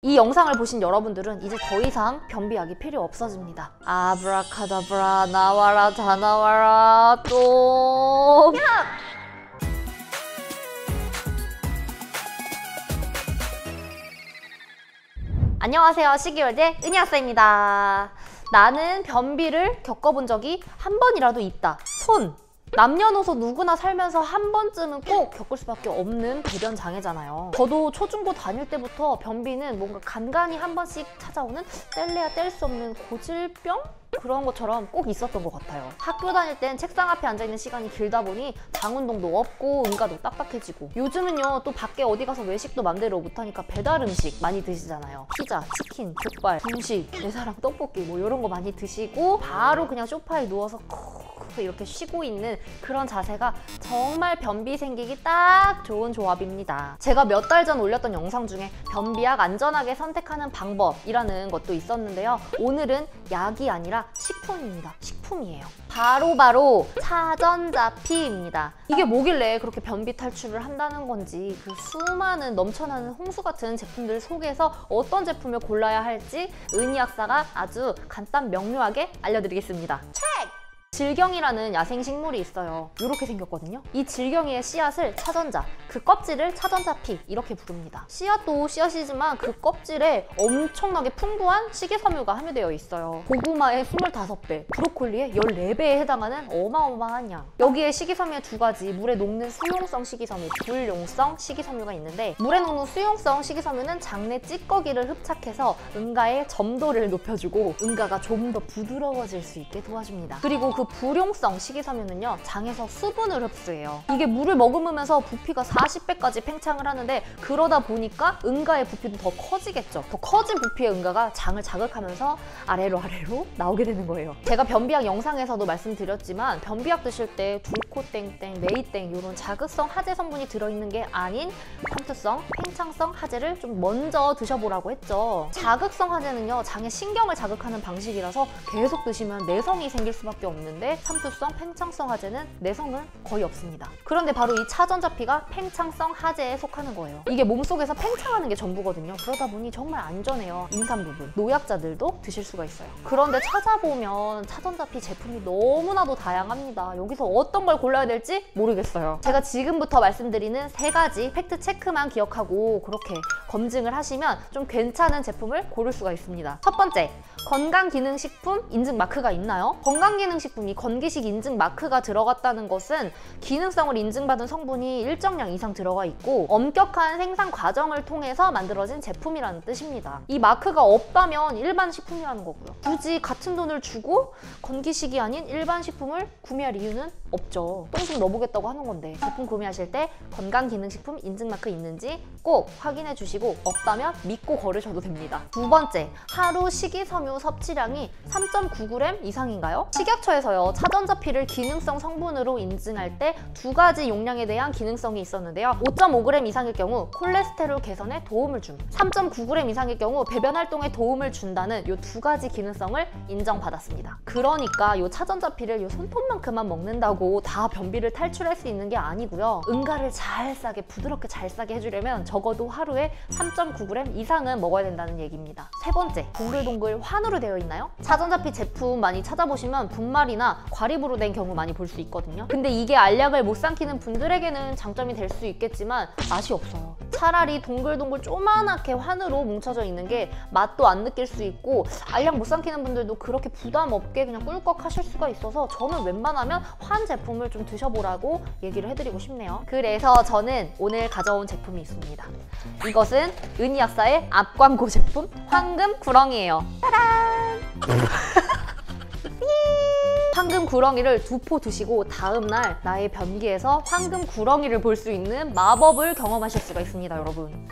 이 영상을 보신 여러분들은 이제 더 이상 변비약이 필요 없어집니다. 아브라카다브라 나와라 다 나와라 또 안녕하세요, 시기월드 은희학사입니다. 나는 변비를 겪어본 적이 한 번이라도 있다. 남녀노소 누구나 살면서 한 번쯤은 꼭 겪을 수밖에 없는 배변 장애잖아요. 저도 초중고 다닐 때부터 변비는 뭔가 간간히 한 번씩 찾아오는 뗄래야 뗄 수 없는 고질병? 그런 것처럼 꼭 있었던 것 같아요. 학교 다닐 땐 책상 앞에 앉아있는 시간이 길다 보니 장 운동도 없고 응가도 딱딱해지고, 요즘은요 또 밖에 어디 가서 외식도 맘대로 못하니까 배달 음식 많이 드시잖아요. 피자, 치킨, 족발, 분식, 내사랑 떡볶이 뭐 이런 거 많이 드시고 바로 그냥 소파에 누워서 이렇게 쉬고 있는 그런 자세가 정말 변비 생기기 딱 좋은 조합입니다. 제가 몇 달 전 올렸던 영상 중에 변비약 안전하게 선택하는 방법이라는 것도 있었는데요. 오늘은 약이 아니라 식품입니다. 식품이에요. 바로 차전자피입니다. 이게 뭐길래 그렇게 변비 탈출을 한다는 건지, 그 수많은 넘쳐나는 홍수 같은 제품들 속에서 어떤 제품을 골라야 할지 은희학사가 아주 간단 명료하게 알려드리겠습니다. 질경이라는 야생식물이 있어요. 이렇게 생겼거든요. 이 질경이의 씨앗을 차전자, 그 껍질을 차전자피 이렇게 부릅니다. 씨앗도 씨앗이지만 그 껍질에 엄청나게 풍부한 식이섬유가 함유되어 있어요. 고구마의 25배, 브로콜리의 14배에 해당하는 어마어마한 양. 여기에 식이섬유의 두 가지, 물에 녹는 수용성 식이섬유, 불용성 식이섬유가 있는데, 물에 녹는 수용성 식이섬유는 장내 찌꺼기를 흡착해서 응가의 점도를 높여주고 응가가 좀 더 부드러워질 수 있게 도와줍니다. 그리고 그 불용성 식이섬유는요, 장에서 수분을 흡수해요. 이게 물을 머금으면서 부피가 40배까지 팽창을 하는데, 그러다 보니까 응가의 부피도 더 커지겠죠. 더 커진 부피의 응가가 장을 자극하면서 아래로 나오게 되는 거예요. 제가 변비약 영상에서도 말씀드렸지만, 변비약 드실 때 둘코땡땡, 메이땡 이런 자극성 하재 성분이 들어있는 게 아닌 삼투성, 팽창성 하재를 좀 먼저 드셔보라고 했죠. 자극성 하재는요, 장의 신경을 자극하는 방식이라서 계속 드시면 내성이 생길 수밖에 없는데, 삼투성, 팽창성 하재는 내성은 거의 없습니다. 그런데 바로 이 차전자피가 팽창성 하재에 속하는 거예요. 이게 몸속에서 팽창하는 게 전부거든요. 그러다 보니 정말 안전해요. 임산부분, 노약자들도 드실 수가 있어요. 그런데 찾아보면 차전자피 제품이 너무나도 다양합니다. 여기서 어떤 걸 골라야 될지 모르겠어요. 제가 지금부터 말씀드리는 3가지 팩트 체크만 기억하고 그렇게 검증을 하시면 좀 괜찮은 제품을 고를 수가 있습니다. 첫 번째, 건강기능식품 인증 마크가 있나요? 건강기능식품이 건기식 인증 마크가 들어갔다는 것은 기능성을 인증받은 성분이 일정량 이상 들어가 있고 엄격한 생산 과정을 통해서 만들어진 제품이라는 뜻입니다. 이 마크가 없다면 일반 식품이라는 거고요. 굳이 같은 돈을 주고 건기식이 아닌 일반 식품을 구매할 이유는 없죠. 똥 좀 넣어보겠다고 하는 건데, 제품 구매하실 때 건강기능식품 인증 마크 있는지 꼭 확인해 주시고 없다면 믿고 거르셔도 됩니다. 두 번째, 하루 식이섬유 섭취량이 3.9g 이상인가요? 식약처에서요, 차전자피를 기능성 성분으로 인증할 때 2가지 용량에 대한 기능성이 있었는데요. 5.5g 이상일 경우 콜레스테롤 개선에 도움을 줌, 3.9g 이상일 경우 배변 활동에 도움을 준다는 이 2가지 기능성을 인정받았습니다. 그러니까 이 차전자피를 이 손톱만큼만 먹는다고 다 변비를 탈출할 수 있는 게 아니고요. 응가를 잘 싸게, 부드럽게 잘 싸게 해주려면 적어도 하루에 3.9g 이상은 먹어야 된다는 얘기입니다. 세 번째, 동글동글 환으로 되어 있나요? 차전자피 제품 많이 찾아보시면 분말이나 과립으로 된 경우 많이 볼 수 있거든요. 근데 이게 알약을 못 삼키는 분들에게는 장점이 될 수 있겠지만 맛이 없어요. 차라리 동글동글 조그맣게 환으로 뭉쳐져 있는 게 맛도 안 느낄 수 있고, 알약 못 삼키는 분들도 그렇게 부담 없게 그냥 꿀꺽 하실 수가 있어서 저는 웬만하면 환 제품을 좀 드셔보라고 얘기를 해드리고 싶네요. 그래서 저는 오늘 가져온 제품이 있습니다. 이것은 은희학사의 앞광고 제품 황금 구렁이에요. 짜란! 황금 구렁이를 2포 드시고 다음날 나의 변기에서 황금 구렁이를 볼 수 있는 마법을 경험하실 수가 있습니다, 여러분.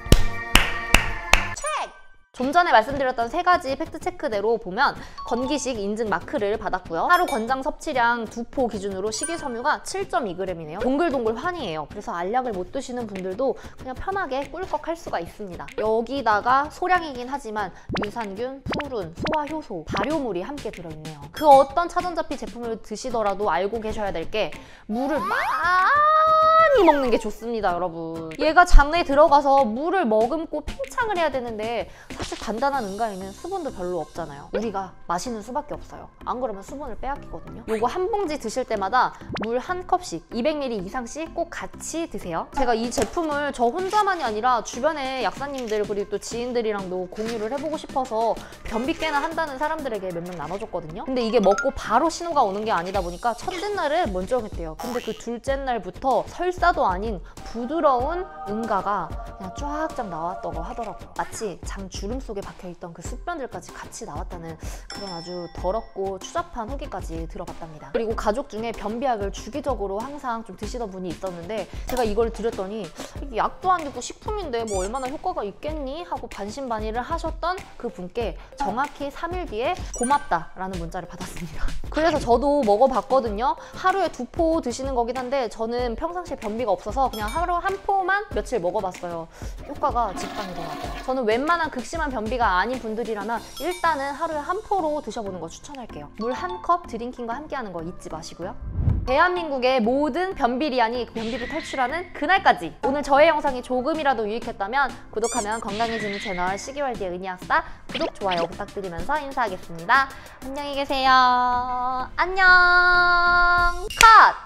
좀 전에 말씀드렸던 3가지 팩트체크대로 보면 건기식 인증 마크를 받았고요. 하루 권장 섭취량 2포 기준으로 식이섬유가 7.2g이네요. 동글동글 환이에요. 그래서 알약을 못 드시는 분들도 그냥 편하게 꿀꺽 할 수가 있습니다. 여기다가 소량이긴 하지만 유산균, 푸른, 소화효소, 발효물이 함께 들어있네요. 그 어떤 차전자피 제품을 드시더라도 알고 계셔야 될 게 물을 많이 적당히 먹는 게 좋습니다, 여러분. 얘가 장내에 들어가서 물을 머금고 팽창을 해야 되는데 사실 단단한 은가에는 수분도 별로 없잖아요. 우리가 마시는 수밖에 없어요. 안 그러면 수분을 빼앗기거든요. 요거 한 봉지 드실 때마다 물 한 컵씩 200ml 이상씩 꼭 같이 드세요. 제가 이 제품을 저 혼자만이 아니라 주변에 약사님들 그리고 또 지인들이랑도 공유를 해보고 싶어서 변비 꽤나 한다는 사람들에게 몇 명 나눠줬거든요. 근데 이게 먹고 바로 신호가 오는 게 아니다 보니까 첫째 날을 먼저 했대요. 근데 그 둘째 날부터 설사도 아닌 부드러운 응가가 그냥 쫙쫙 나왔다고 하더라고요. 마치 장 주름 속에 박혀있던 그 습변들까지 같이 나왔다는 그런 아주 더럽고 추잡한 후기까지 들어봤답니다. 그리고 가족 중에 변비약을 주기적으로 항상 좀 드시던 분이 있었는데 제가 이걸 드렸더니 이게 약도 아니고 식품인데 뭐 얼마나 효과가 있겠니? 하고 반신반의를 하셨던 그 분께 정확히 3일 뒤에 고맙다라는 문자를 받았습니다. 그래서 저도 먹어봤거든요. 하루에 2포 드시는 거긴 한데 저는 평상시에 변비가 없어서 그냥 하루 한 포만 며칠 먹어봤어요. 효과가 직방이더라고요. 저는 웬만한 극심한 변비가 아닌 분들이라면 일단은 하루에 한 포로 드셔보는 거 추천할게요. 물 한 컵 드링킹과 함께하는 거 잊지 마시고요. 대한민국의 모든 변비리안이 변비를 탈출하는 그날까지 오늘 저의 영상이 조금이라도 유익했다면 구독하면 건강해지는 채널 시기월드의 은희약사 구독, 좋아요 부탁드리면서 인사하겠습니다. 안녕히 계세요. 안녕. 컷!